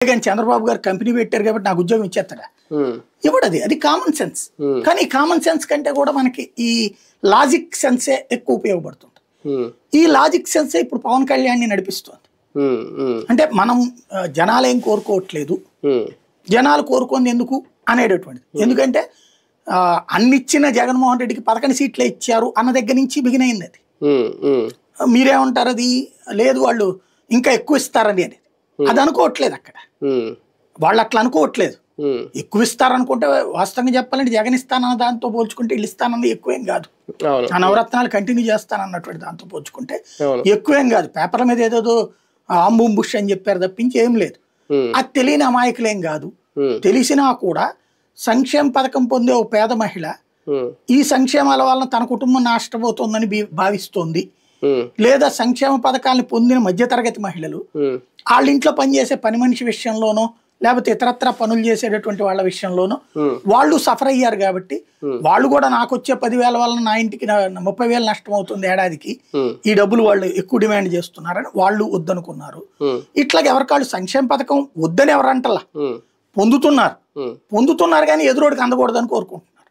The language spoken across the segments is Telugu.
కానీ చంద్రబాబు గారు కంపెనీ పెట్టారు కాబట్టి నాకు ఉద్యోగం ఇచ్చేస్తాడా? ఇవ్వడు. అది కామన్ సెన్స్. కానీ కామన్ సెన్స్ కంటే కూడా మనకి ఈ లాజిక్ సెన్సే ఎక్కువ ఉపయోగపడుతుంది. ఈ లాజిక్ సెన్సే ఇప్పుడు పవన్ కళ్యాణ్ ని నడిపిస్తుంది. అంటే మనం జనాలు ఏం కోరుకోవట్లేదు, జనాలు కోరుకుంది ఎందుకు అనేటటువంటిది. ఎందుకంటే అన్నిచ్చిన జగన్మోహన్ రెడ్డికి 11 సీట్లే ఇచ్చారు అన్న దగ్గర నుంచి బిగిన్ అయింది. అది మీరేమంటారు? అది లేదు వాళ్ళు ఇంకా ఎక్కువ ఇస్తారని అనేది అది అనుకోవట్లేదు. అక్కడ వాళ్ళు అట్లా అనుకోవట్లేదు. ఎక్కువ ఇస్తారనుకుంటే వాస్తవంగా చెప్పాలంటే జగన్ ఇస్తానన్న దాంతో పోల్చుకుంటే వీళ్ళు ఇస్తానన్నది ఎక్కువేం కాదు. ఆ నవరత్నాలు కంటిన్యూ చేస్తానన్నటువంటి దాంతో పోల్చుకుంటే ఎక్కువేం కాదు. పేపర్ల మీద ఏదో ఆంబూం బుష్ అని చెప్పారు తప్పించి ఏం లేదు. అది తెలియని అమాయకులేం కాదు. తెలిసినా కూడా సంక్షేమ పథకం పొందే ఒక పేద మహిళ ఈ సంక్షేమాల వలన తన కుటుంబం నష్టపోతుందని భావిస్తోంది. లేదా సంక్షేమ పథకాలను పొందిన మధ్యతరగతి మహిళలు వాళ్ళ ఇంట్లో పనిచేసే పని మనిషి విషయంలోనో లేకపోతే ఇతరత్ర పనులు చేసేటటువంటి వాళ్ళ విషయంలోనూ వాళ్ళు సఫర్ అయ్యారు కాబట్టి వాళ్ళు కూడా నాకు వచ్చే 10,000 వలన నా ఇంటికి 30,000 నష్టం అవుతుంది ఏడాదికి, ఈ డబ్బులు వాళ్ళు ఎక్కువ డిమాండ్ చేస్తున్నారని వాళ్ళు వద్దనుకున్నారు. ఇట్లాగ ఎవరికాళ్ళు సంక్షేమ పథకం వద్దని ఎవరంటలా పొందుతున్నారు కానీ ఎదురోడికి అందకూడదని కోరుకుంటున్నారు.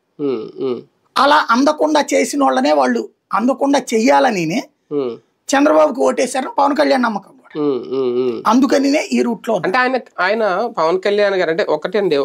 అలా అందకుండా చేసిన వాళ్ళనే వాళ్ళు అందకుండా చెయ్యాలని చంద్రబాబుకి ఓటేశారని పవన్ కళ్యాణ్ నమ్మకం. అందుకనినే ఈ రూట్ లో అంటే ఆయన పవన్ కళ్యాణ్ గారు అంటే ఒకటి అండి.